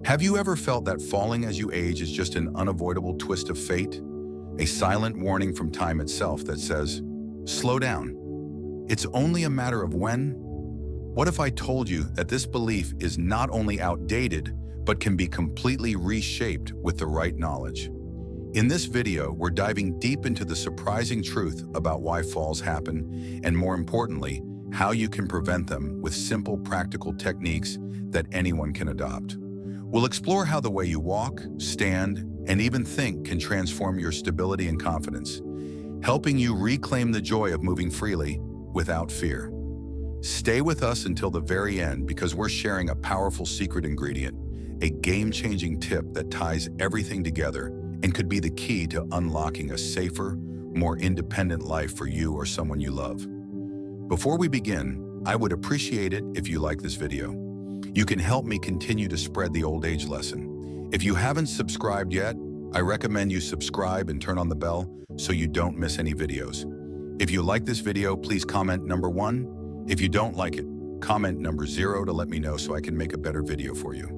Have you ever felt that falling as you age is just an unavoidable twist of fate? A silent warning from time itself that says, slow down. It's only a matter of when. What if I told you that this belief is not only outdated, but can be completely reshaped with the right knowledge? In this video, we're diving deep into the surprising truth about why falls happen, and more importantly, how you can prevent them with simple, practical techniques that anyone can adopt. We'll explore how the way you walk, stand, and even think can transform your stability and confidence, helping you reclaim the joy of moving freely without fear. Stay with us until the very end because we're sharing a powerful secret ingredient, a game-changing tip that ties everything together and could be the key to unlocking a safer, more independent life for you or someone you love. Before we begin, I would appreciate it if you like this video. You can help me continue to spread the old age lesson. If you haven't subscribed yet, I recommend you subscribe and turn on the bell so you don't miss any videos. If you like this video, please comment number 1. If you don't like it, comment number 0 to let me know so I can make a better video for you.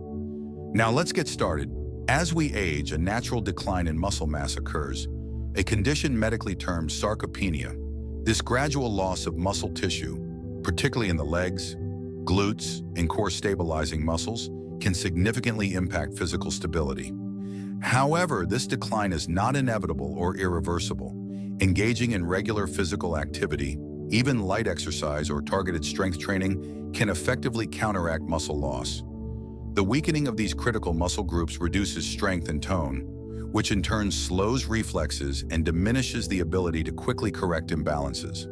Now let's get started. As we age, a natural decline in muscle mass occurs, a condition medically termed sarcopenia. This gradual loss of muscle tissue, particularly in the legs, glutes, and core stabilizing muscles, can significantly impact physical stability. However, this decline is not inevitable or irreversible. Engaging in regular physical activity, even light exercise or targeted strength training, can effectively counteract muscle loss. The weakening of these critical muscle groups reduces strength and tone, which in turn slows reflexes and diminishes the ability to quickly correct imbalances.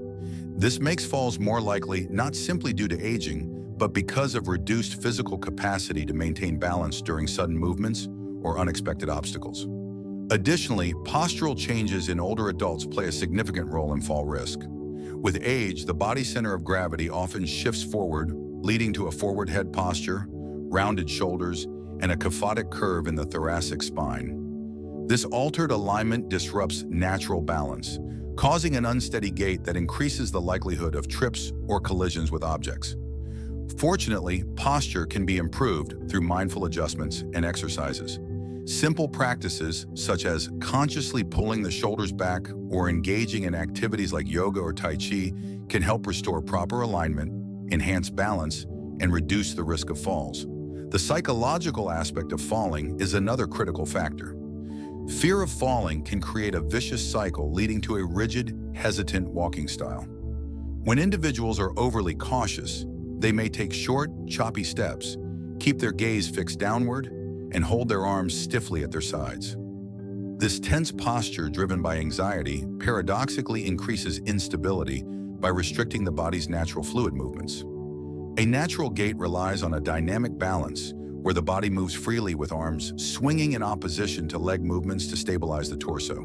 This makes falls more likely not simply due to aging, but because of reduced physical capacity to maintain balance during sudden movements or unexpected obstacles. Additionally, postural changes in older adults play a significant role in fall risk. With age, the body center of gravity often shifts forward, leading to a forward head posture, rounded shoulders, and a kyphotic curve in the thoracic spine. This altered alignment disrupts natural balance, causing an unsteady gait that increases the likelihood of trips or collisions with objects. Fortunately, posture can be improved through mindful adjustments and exercises. Simple practices, such as consciously pulling the shoulders back or engaging in activities like yoga or Tai Chi, can help restore proper alignment, enhance balance, and reduce the risk of falls. The psychological aspect of falling is another critical factor. Fear of falling can create a vicious cycle leading to a rigid, hesitant walking style. When individuals are overly cautious, they may take short, choppy steps, keep their gaze fixed downward, and hold their arms stiffly at their sides. This tense posture driven by anxiety paradoxically increases instability by restricting the body's natural fluid movements. A natural gait relies on a dynamic balance where the body moves freely with arms swinging in opposition to leg movements to stabilize the torso.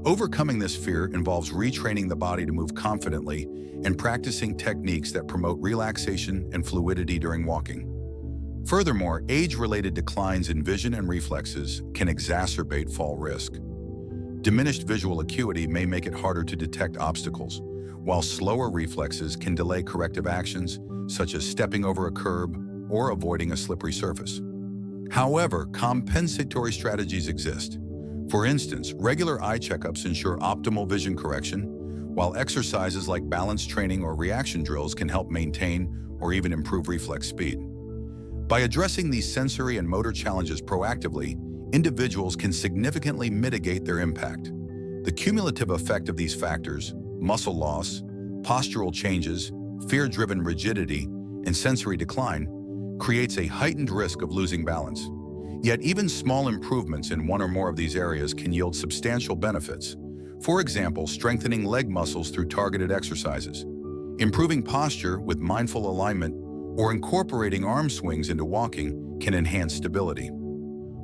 Overcoming this fear involves retraining the body to move confidently and practicing techniques that promote relaxation and fluidity during walking. Furthermore, age-related declines in vision and reflexes can exacerbate fall risk. Diminished visual acuity may make it harder to detect obstacles, while slower reflexes can delay corrective actions, such as stepping over a curb or avoiding a slippery surface. However, compensatory strategies exist. For instance, regular eye checkups ensure optimal vision correction, while exercises like balance training or reaction drills can help maintain or even improve reflex speed. By addressing these sensory and motor challenges proactively, individuals can significantly mitigate their impact. The cumulative effect of these factors, muscle loss, postural changes, fear-driven rigidity, and sensory decline, creates a heightened risk of losing balance. Yet even small improvements in one or more of these areas can yield substantial benefits. For example, strengthening leg muscles through targeted exercises, improving posture with mindful alignment, or incorporating arm swings into walking can enhance stability.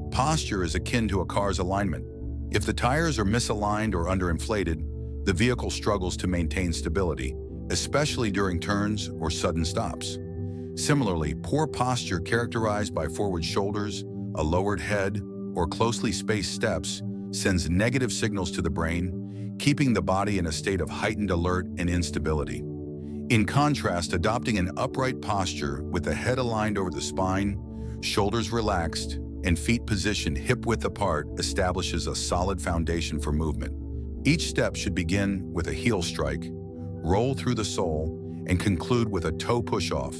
Posture is akin to a car's alignment. If the tires are misaligned or underinflated, the vehicle struggles to maintain stability, especially during turns or sudden stops. Similarly, poor posture characterized by forward shoulders, a lowered head, or closely spaced steps sends negative signals to the brain, keeping the body in a state of heightened alert and instability. In contrast, adopting an upright posture with the head aligned over the spine, Shoulders relaxed and feet positioned hip-width apart establishes a solid foundation for movement. Each step should begin with a heel strike, roll through the sole, and conclude with a toe push-off,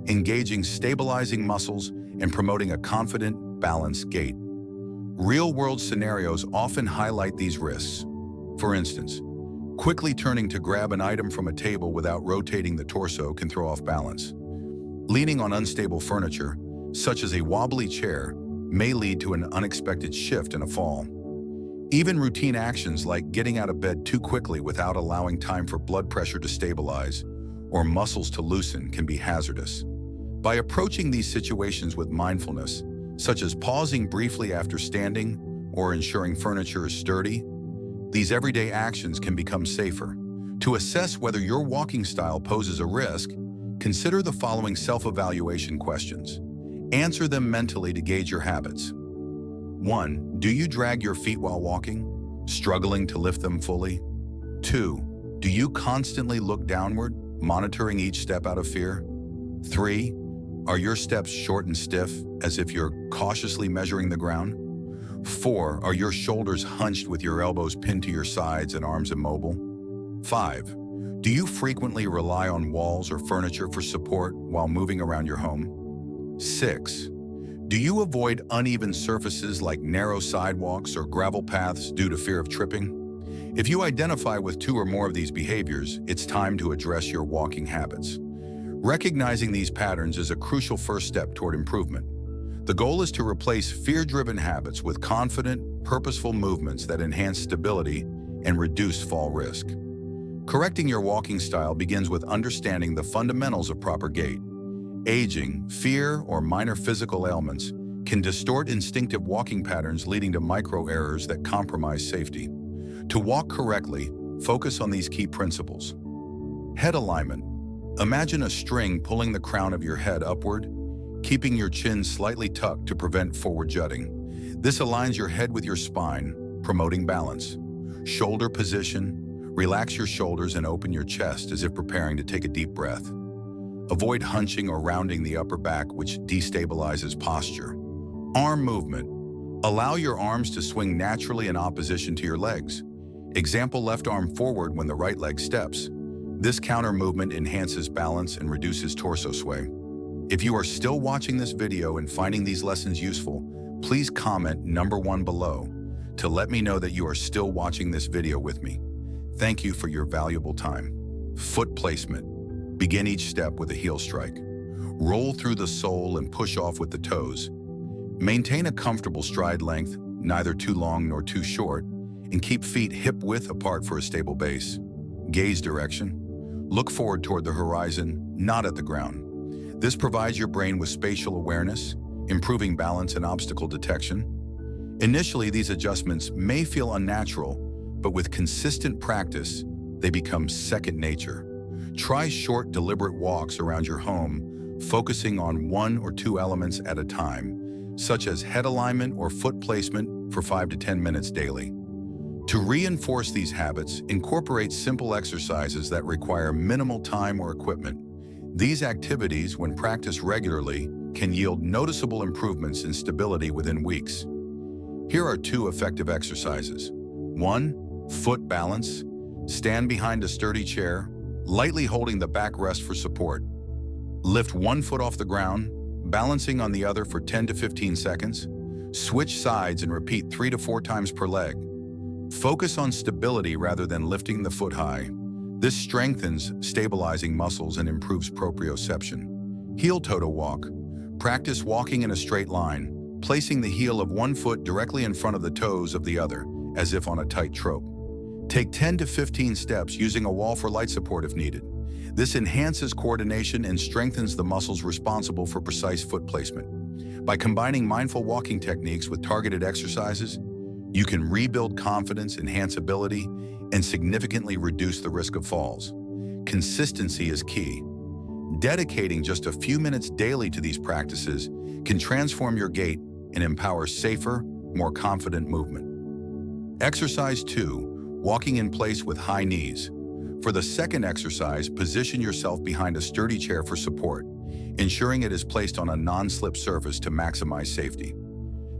engaging stabilizing muscles and promoting a confident, balanced gait. Real-world scenarios often highlight these risks. For instance, quickly turning to grab an item from a table without rotating the torso can throw off balance. Leaning on unstable furniture, such as a wobbly chair, may lead to an unexpected shift and a fall. Even routine actions like getting out of bed too quickly without allowing time for blood pressure to stabilize or muscles to loosen can be hazardous. By approaching these situations with mindfulness, such as pausing briefly after standing or ensuring furniture is sturdy, these everyday actions can become safer. To assess whether your walking style poses a risk, consider the following self-evaluation questions. Answer them mentally to gauge your habits. 1. Do you drag your feet while walking, struggling to lift them fully? 2. Do you constantly look downward, monitoring each step out of fear? 3. Are your steps short and stiff, as if you're cautiously measuring the ground? 4. Are your shoulders hunched with your elbows pinned to your sides and arms immobile? 5. Do you frequently rely on walls or furniture for support while moving around your home? 6. Do you avoid uneven surfaces like narrow sidewalks or gravel paths due to fear of tripping? If you identify with 2 or more of these behaviors, it's time to address your walking habits. Recognizing these patterns is a crucial first step toward improvement. The goal is to replace fear-driven habits with confident, purposeful movements that enhance stability and reduce fall risk. Correcting your walking style begins with understanding the fundamentals of proper gait. Aging, fear, or minor physical ailments can distort instinctive walking patterns, leading to micro-errors that compromise safety. To walk correctly, focus on these key principles. Head alignment. Imagine a string pulling the crown of your head upward, keeping your chin slightly tucked to prevent forward jutting. This aligns your head with your spine, promoting balance. Shoulder position. Relax your shoulders and open your chest as if preparing to take a deep breath. Avoid hunching or rounding the upper back, which destabilizes posture. Arm movement. Allow your arms to swing naturally in opposition to your legs. Example, left arm forward when the right leg steps. This counter movement enhances balance and reduces torso sway. If you are still watching this video and finding these lessons useful, please comment number 1 below to let me know that you are still watching this video with me. Thank you for your valuable time. Foot placement. Begin each step with a heel strike. Roll through the sole and push off with the toes. Maintain a comfortable stride length, neither too long nor too short, and keep feet hip-width apart for a stable base. Gaze direction. Look forward toward the horizon, not at the ground. This provides your brain with spatial awareness, improving balance and obstacle detection. Initially, these adjustments may feel unnatural, but with consistent practice, they become second nature. Try short, deliberate walks around your home, focusing on 1 or 2 elements at a time, such as head alignment or foot placement for 5 to 10 minutes daily. To reinforce these habits, incorporate simple exercises that require minimal time or equipment. These activities, when practiced regularly, can yield noticeable improvements in stability within weeks. Here are 2 effective exercises. 1. Foot balance. Stand behind a sturdy chair, lightly holding the backrest for support. Lift 1 foot off the ground, balancing on the other for 10 to 15 seconds. Switch sides and repeat 3 to 4 times per leg. Focus on stability rather than lifting the foot high. This strengthens stabilizing muscles and improves proprioception. Heel-toe walk. Practice walking in a straight line, placing the heel of 1 foot directly in front of the toes of the other, as if on a tightrope. Take 10 to 15 steps using a wall for light support if needed. This enhances coordination and strengthens the muscles responsible for precise foot placement. By combining mindful walking techniques with targeted exercises, you can rebuild confidence, enhance ability, and significantly reduce the risk of falls. Consistency is key. Dedicating just a few minutes daily to these practices can transform your gait and empower safer, more confident movement. Exercise 2. Walking in place with high knees. For the second exercise, position yourself behind a sturdy chair for support. ensuring it is placed on a non-slip surface to maximize safety.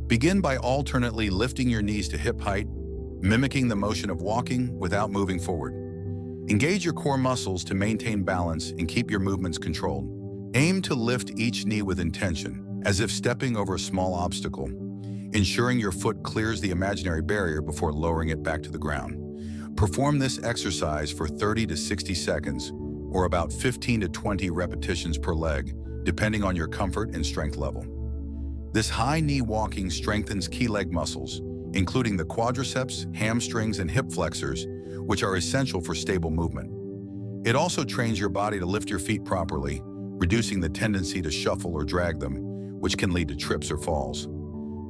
Begin by alternately lifting your knees to hip height, mimicking the motion of walking without moving forward. Engage your core muscles to maintain balance and keep your movements controlled. Aim to lift each knee with intention, as if stepping over a small obstacle, ensuring your foot clears the imaginary barrier before lowering it back to the ground. Perform this exercise for 30 to 60 seconds, or about 15 to 20 repetitions per leg, depending on your comfort and strength level. This high knee walking strengthens key leg muscles, including the quadriceps, hamstrings, and hip flexors, which are essential for stable movement. It also trains your body to lift your feet properly, reducing the tendency to shuffle or drag them, which can lead to trips or falls.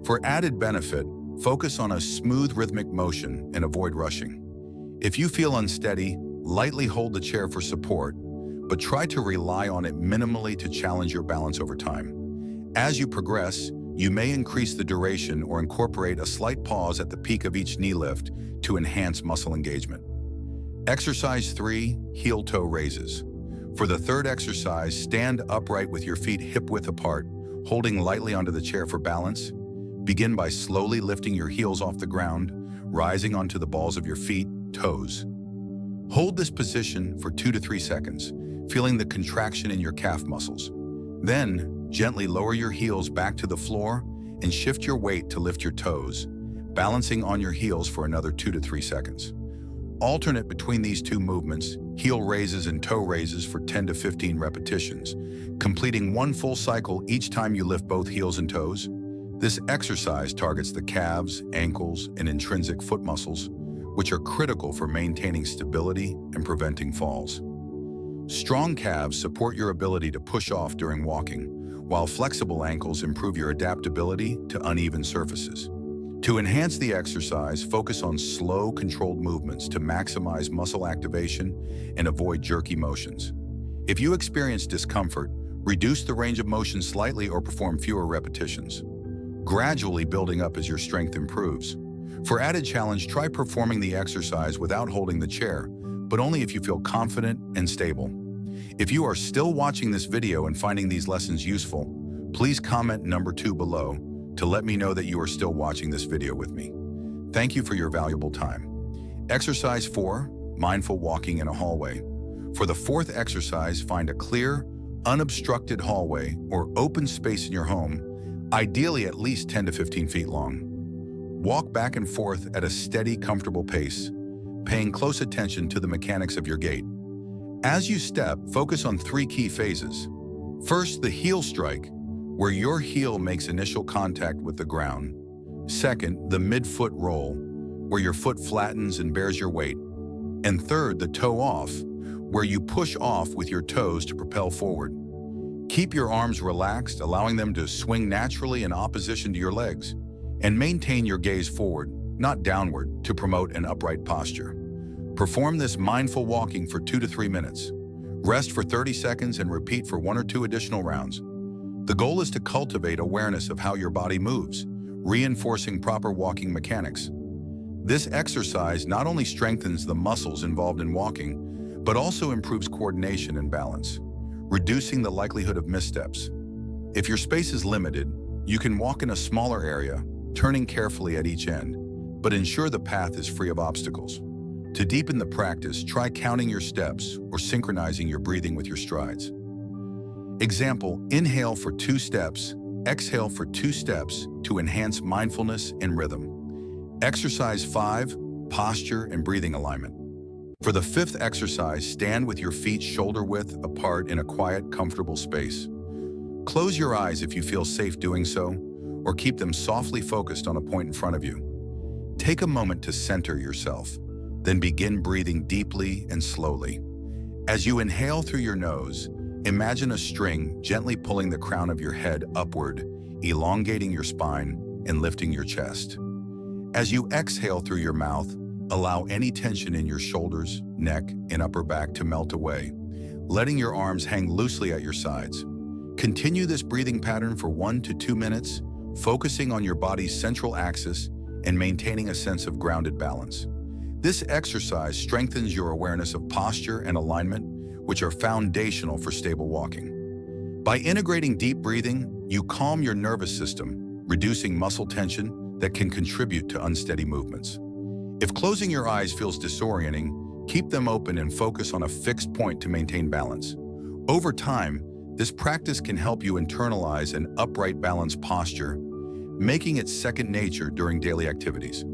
For added benefit, focus on a smooth rhythmic motion and avoid rushing. If you feel unsteady, lightly hold the chair for support, but try to rely on it minimally to challenge your balance over time. As you progress, you may increase the duration or incorporate a slight pause at the peak of each knee lift to enhance muscle engagement. Exercise 3, heel-toe raises. For the third exercise, stand upright with your feet hip-width apart, holding lightly onto the chair for balance. Begin by slowly lifting your heels off the ground, rising onto the balls of your feet, toes. Hold this position for 2 to 3 seconds, feeling the contraction in your calf muscles. Then, gently lower your heels back to the floor and shift your weight to lift your toes, balancing on your heels for another 2 to 3 seconds. Alternate between these two movements, heel raises and toe raises for 10 to 15 repetitions, completing one full cycle each time you lift both heels and toes. This exercise targets the calves, ankles, and intrinsic foot muscles, which are critical for maintaining stability and preventing falls. Strong calves support your ability to push off during walking, while flexible ankles improve your adaptability to uneven surfaces. To enhance the exercise, focus on slow, controlled movements to maximize muscle activation and avoid jerky motions. If you experience discomfort, reduce the range of motion slightly or perform fewer repetitions, gradually building up as your strength improves. For added challenge, try performing the exercise without holding the chair, but only if you feel confident and stable. If you are still watching this video and finding these lessons useful, please comment number 2 below to let me know that you are still watching this video with me. Thank you for your valuable time. Exercise 4, mindful walking in a hallway. For the fourth exercise, find a clear, unobstructed hallway or open space in your home, ideally at least 10 to 15 feet long. Walk back and forth at a steady, comfortable pace, paying close attention to the mechanics of your gait. As you step, focus on 3 key phases. First, the heel strike, where your heel makes initial contact with the ground. Second, the mid-foot roll, where your foot flattens and bears your weight. And third, the toe off, where you push off with your toes to propel forward. Keep your arms relaxed, allowing them to swing naturally in opposition to your legs. And maintain your gaze forward, not downward, to promote an upright posture. Perform this mindful walking for 2 to 3 minutes. Rest for 30 seconds and repeat for 1 or 2 additional rounds. The goal is to cultivate awareness of how your body moves, reinforcing proper walking mechanics. This exercise not only strengthens the muscles involved in walking, but also improves coordination and balance, reducing the likelihood of missteps. If your space is limited, you can walk in a smaller area, turning carefully at each end, but ensure the path is free of obstacles. To deepen the practice, try counting your steps or synchronizing your breathing with your strides. Example, inhale for 2 steps, exhale for 2 steps to enhance mindfulness and rhythm. Exercise 5, posture and breathing alignment. For the 5th exercise, stand with your feet shoulder-width apart in a quiet, comfortable space. Close your eyes if you feel safe doing so, or keep them softly focused on a point in front of you. Take a moment to center yourself, then begin breathing deeply and slowly. As you inhale through your nose, imagine a string gently pulling the crown of your head upward, elongating your spine and lifting your chest. As you exhale through your mouth, allow any tension in your shoulders, neck, and upper back to melt away, letting your arms hang loosely at your sides. Continue this breathing pattern for 1 to 2 minutes, focusing on your body's central axis and maintaining a sense of grounded balance. This exercise strengthens your awareness of posture and alignment, which are foundational for stable walking. By integrating deep breathing, you calm your nervous system, reducing muscle tension that can contribute to unsteady movements. If closing your eyes feels disorienting, keep them open and focus on a fixed point to maintain balance. Over time, this practice can help you internalize an upright, balanced posture, making it second nature during daily activities.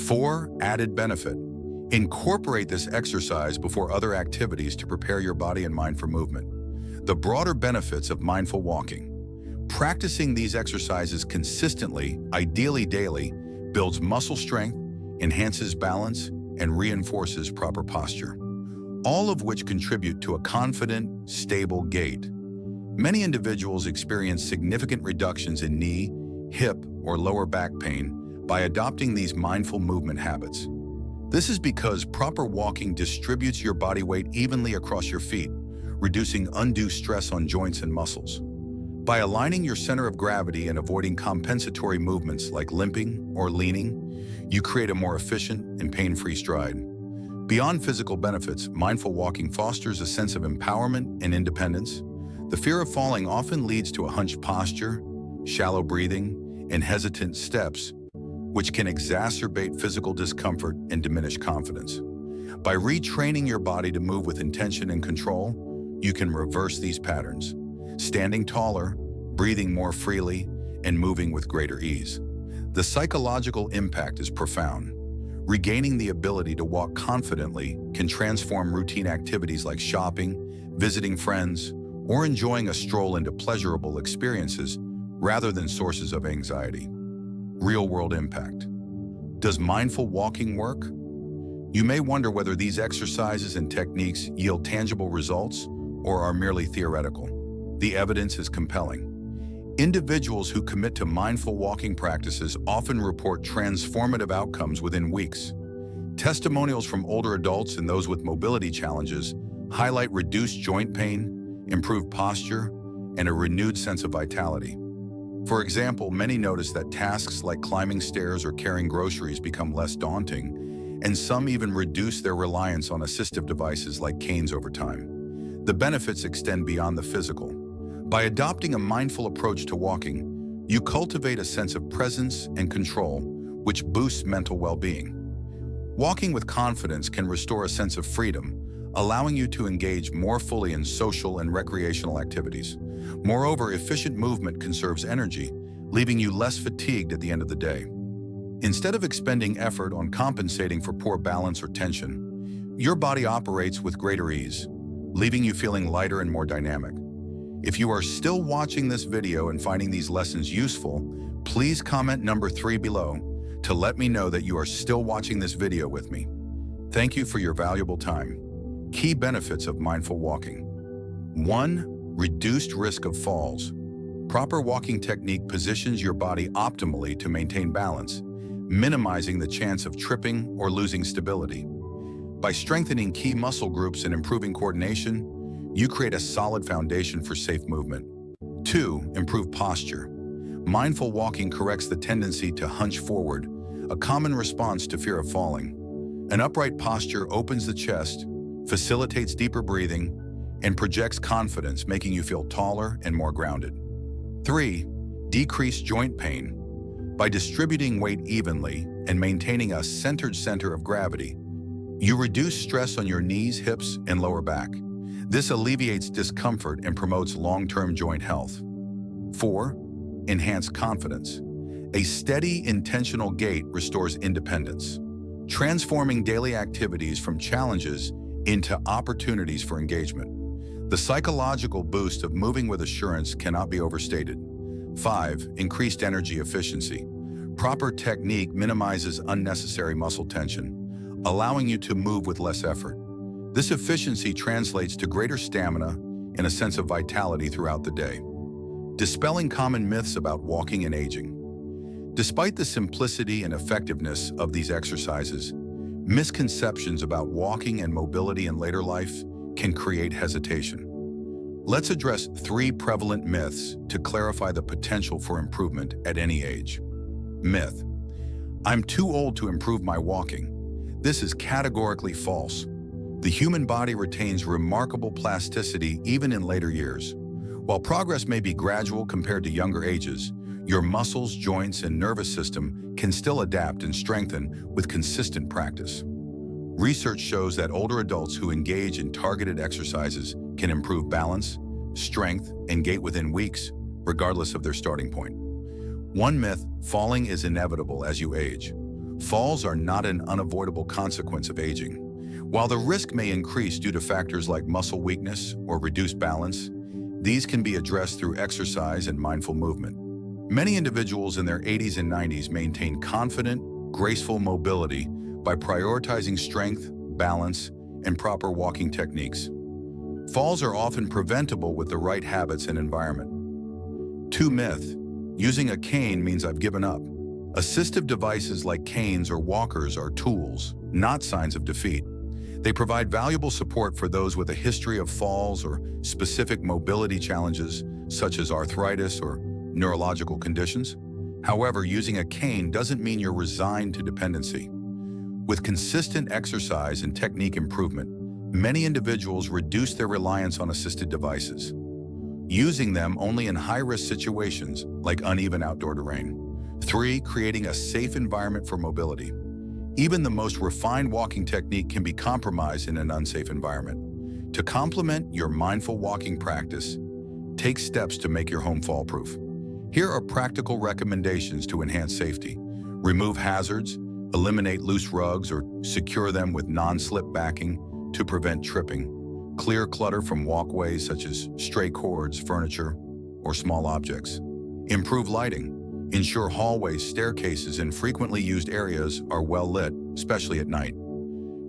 4. Added benefit. Incorporate this exercise before other activities to prepare your body and mind for movement. The broader benefits of mindful walking. Practicing these exercises consistently, ideally daily, builds muscle strength, enhances balance, and reinforces proper posture, all of which contribute to a confident, stable gait. Many individuals experience significant reductions in knee, hip, or lower back pain by adopting these mindful movement habits. This is because proper walking distributes your body weight evenly across your feet, reducing undue stress on joints and muscles. By aligning your center of gravity and avoiding compensatory movements like limping or leaning, you create a more efficient and pain-free stride. Beyond physical benefits, mindful walking fosters a sense of empowerment and independence. The fear of falling often leads to a hunched posture, shallow breathing, and hesitant steps, which can exacerbate physical discomfort and diminish confidence. By retraining your body to move with intention and control, you can reverse these patterns, standing taller, breathing more freely, and moving with greater ease. The psychological impact is profound. Regaining the ability to walk confidently can transform routine activities like shopping, visiting friends, or enjoying a stroll into pleasurable experiences rather than sources of anxiety. Real-world impact. Does mindful walking work? You may wonder whether these exercises and techniques yield tangible results or are merely theoretical. The evidence is compelling. Individuals who commit to mindful walking practices often report transformative outcomes within weeks. Testimonials from older adults and those with mobility challenges highlight reduced joint pain, improved posture, and a renewed sense of vitality. For example, many notice that tasks like climbing stairs or carrying groceries become less daunting, and some even reduce their reliance on assistive devices like canes over time. The benefits extend beyond the physical. By adopting a mindful approach to walking, you cultivate a sense of presence and control, which boosts mental well-being. Walking with confidence can restore a sense of freedom, allowing you to engage more fully in social and recreational activities. Moreover, efficient movement conserves energy, leaving you less fatigued at the end of the day. Instead of expending effort on compensating for poor balance or tension, your body operates with greater ease, leaving you feeling lighter and more dynamic. If you are still watching this video and finding these lessons useful, please comment number 3 below to let me know that you are still watching this video with me. Thank you for your valuable time. Key benefits of mindful walking. 1. Reduced risk of falls. Proper walking technique positions your body optimally to maintain balance, minimizing the chance of tripping or losing stability. By strengthening key muscle groups and improving coordination, you create a solid foundation for safe movement. 2. Improve posture. Mindful walking corrects the tendency to hunch forward, a common response to fear of falling. An upright posture opens the chest, facilitates deeper breathing, and projects confidence, making you feel taller and more grounded. 3. Decrease joint pain. By distributing weight evenly and maintaining a centered center of gravity, you reduce stress on your knees, hips, and lower back. This alleviates discomfort and promotes long-term joint health. 4. Enhance confidence. A steady, intentional gait restores independence, transforming daily activities from challenges into opportunities for engagement. The psychological boost of moving with assurance cannot be overstated. 5. Increased energy efficiency. Proper technique minimizes unnecessary muscle tension, allowing you to move with less effort. This efficiency translates to greater stamina and a sense of vitality throughout the day. Dispelling common myths about walking and aging. Despite the simplicity and effectiveness of these exercises, misconceptions about walking and mobility in later life can create hesitation. Let's address 3 prevalent myths to clarify the potential for improvement at any age. Myth: I'm too old to improve my walking. This is categorically false. The human body retains remarkable plasticity even in later years. While progress may be gradual compared to younger ages, your muscles, joints, and nervous system can still adapt and strengthen with consistent practice. Research shows that older adults who engage in targeted exercises can improve balance, strength, and gait within weeks, regardless of their starting point. One myth: falling is inevitable as you age. Falls are not an unavoidable consequence of aging. While the risk may increase due to factors like muscle weakness or reduced balance, these can be addressed through exercise and mindful movement. Many individuals in their 80s and 90s maintain confident, graceful mobility by prioritizing strength, balance, and proper walking techniques. Falls are often preventable with the right habits and environment. 2 myth: using a cane means I've given up. Assistive devices like canes or walkers are tools, not signs of defeat. They provide valuable support for those with a history of falls or specific mobility challenges, such as arthritis or neurological conditions. However, using a cane doesn't mean you're resigned to dependency. With consistent exercise and technique improvement, many individuals reduce their reliance on assisted devices, using them only in high-risk situations like uneven outdoor terrain. 3. Creating a safe environment for mobility. Even the most refined walking technique can be compromised in an unsafe environment. To complement your mindful walking practice, take steps to make your home fall-proof. Here are practical recommendations to enhance safety. Remove hazards, eliminate loose rugs, or secure them with non-slip backing to prevent tripping. Clear clutter from walkways such as stray cords, furniture, or small objects. Improve lighting. Ensure hallways, staircases, and frequently used areas are well lit, especially at night.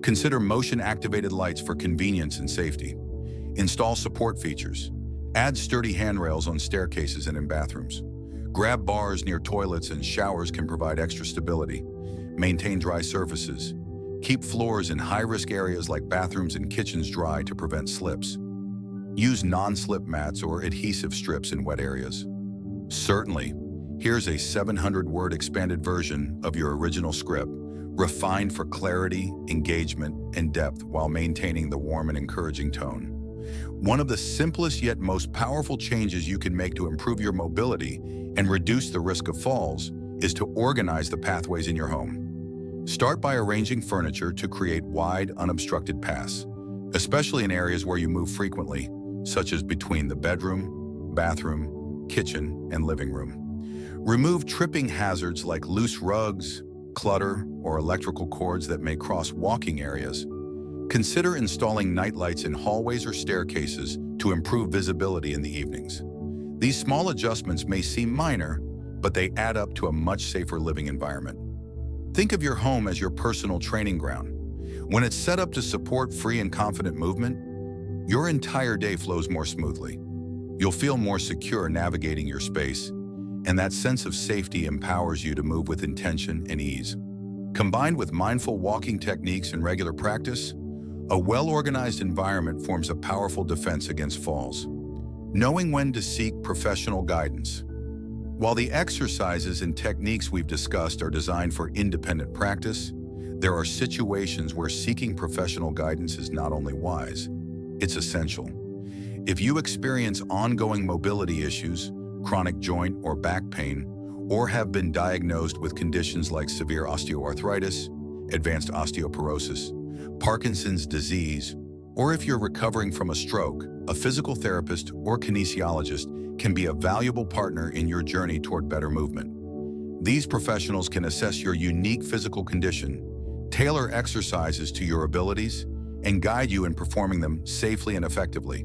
Consider motion-activated lights for convenience and safety. Install support features. Add sturdy handrails on staircases and in bathrooms. Grab bars near toilets and showers can provide extra stability. Maintain dry surfaces. Keep floors in high-risk areas like bathrooms and kitchens dry to prevent slips. Use non-slip mats or adhesive strips in wet areas. Certainly, here's a 700-word expanded version of your original script, refined for clarity, engagement, and depth while maintaining the warm and encouraging tone. One of the simplest yet most powerful changes you can make to improve your mobility and reduce the risk of falls is to organize the pathways in your home. Start by arranging furniture to create wide, unobstructed paths, especially in areas where you move frequently, such as between the bedroom, bathroom, kitchen, and living room. Remove tripping hazards like loose rugs, clutter, or electrical cords that may cross walking areas. Consider installing nightlights in hallways or staircases to improve visibility in the evenings. These small adjustments may seem minor, but they add up to a much safer living environment. Think of your home as your personal training ground. When it's set up to support free and confident movement, your entire day flows more smoothly. You'll feel more secure navigating your space, and that sense of safety empowers you to move with intention and ease. Combined with mindful walking techniques and regular practice, a well-organized environment forms a powerful defense against falls. Knowing when to seek professional guidance. While the exercises and techniques we've discussed are designed for independent practice, there are situations where seeking professional guidance is not only wise, it's essential. If you experience ongoing mobility issues, chronic joint or back pain, or have been diagnosed with conditions like severe osteoarthritis, advanced osteoporosis, Parkinson's disease, or if you're recovering from a stroke, a physical therapist or kinesiologist can be a valuable partner in your journey toward better movement. These professionals can assess your unique physical condition, tailor exercises to your abilities, and guide you in performing them safely and effectively.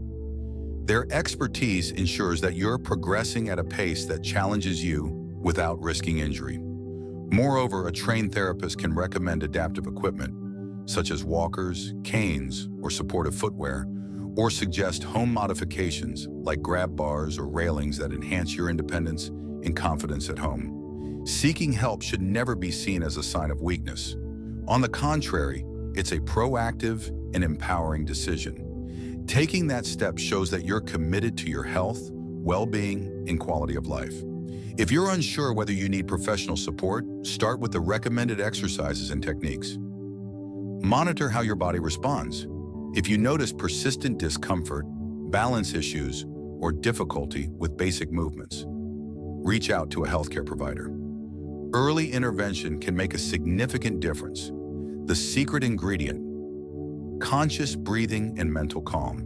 Their expertise ensures that you're progressing at a pace that challenges you without risking injury. Moreover, a trained therapist can recommend adaptive equipment, such as walkers, canes, or supportive footwear, or suggest home modifications like grab bars or railings that enhance your independence and confidence at home. Seeking help should never be seen as a sign of weakness. On the contrary, it's a proactive and empowering decision. Taking that step shows that you're committed to your health, well-being, and quality of life. If you're unsure whether you need professional support, start with the recommended exercises and techniques. Monitor how your body responds. If you notice persistent discomfort, balance issues, or difficulty with basic movements, reach out to a healthcare provider. Early intervention can make a significant difference. The secret ingredient: conscious breathing and mental calm.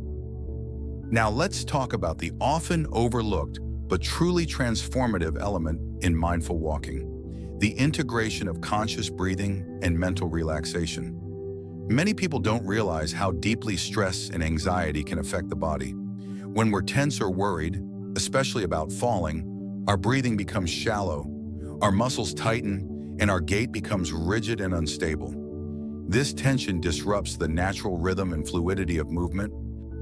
Now let's talk about the often overlooked but truly transformative element in mindful walking: the integration of conscious breathing and mental relaxation. Many people don't realize how deeply stress and anxiety can affect the body. When we're tense or worried, especially about falling, our breathing becomes shallow, our muscles tighten, and our gait becomes rigid and unstable. This tension disrupts the natural rhythm and fluidity of movement.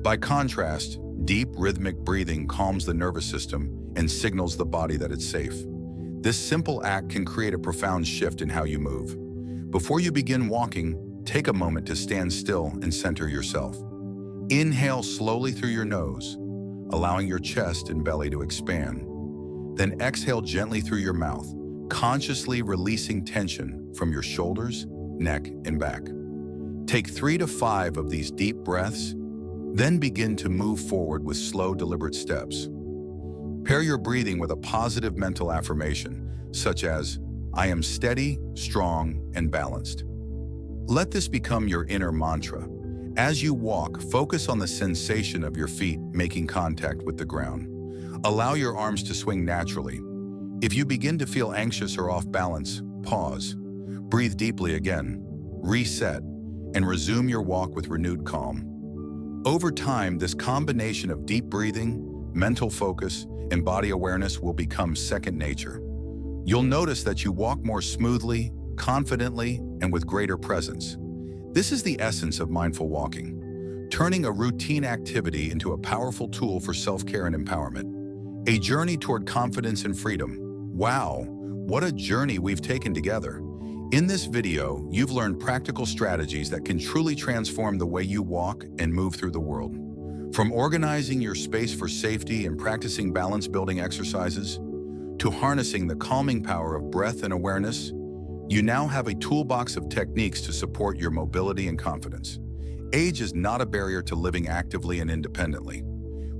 By contrast, deep rhythmic breathing calms the nervous system and signals the body that it's safe. This simple act can create a profound shift in how you move. Before you begin walking, take a moment to stand still and center yourself. Inhale slowly through your nose, allowing your chest and belly to expand. Then exhale gently through your mouth, consciously releasing tension from your shoulders, neck, and back. Take 3 to 5 of these deep breaths, then begin to move forward with slow, deliberate steps. Pair your breathing with a positive mental affirmation, such as, "I am steady, strong, and balanced." Let this become your inner mantra. As you walk, focus on the sensation of your feet making contact with the ground. Allow your arms to swing naturally. If you begin to feel anxious or off balance, pause. Breathe deeply again, reset, and resume your walk with renewed calm. Over time, this combination of deep breathing, mental focus, and body awareness will become second nature. You'll notice that you walk more smoothly, confidently, and with greater presence. This is the essence of mindful walking, turning a routine activity into a powerful tool for self-care and empowerment. A journey toward confidence and freedom. Wow, what a journey we've taken together. In this video, you've learned practical strategies that can truly transform the way you walk and move through the world. From organizing your space for safety and practicing balance-building exercises, to harnessing the calming power of breath and awareness, you now have a toolbox of techniques to support your mobility and confidence. Age is not a barrier to living actively and independently.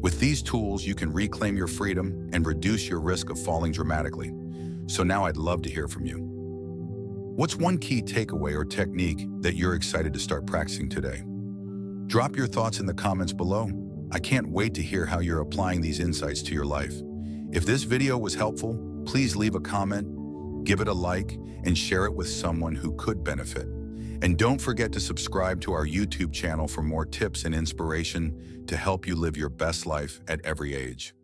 With these tools, you can reclaim your freedom and reduce your risk of falling dramatically. So now I'd love to hear from you. What's one key takeaway or technique that you're excited to start practicing today? Drop your thoughts in the comments below. I can't wait to hear how you're applying these insights to your life. If this video was helpful, please leave a comment, give it a like, and share it with someone who could benefit. And don't forget to subscribe to our YouTube channel for more tips and inspiration to help you live your best life at every age.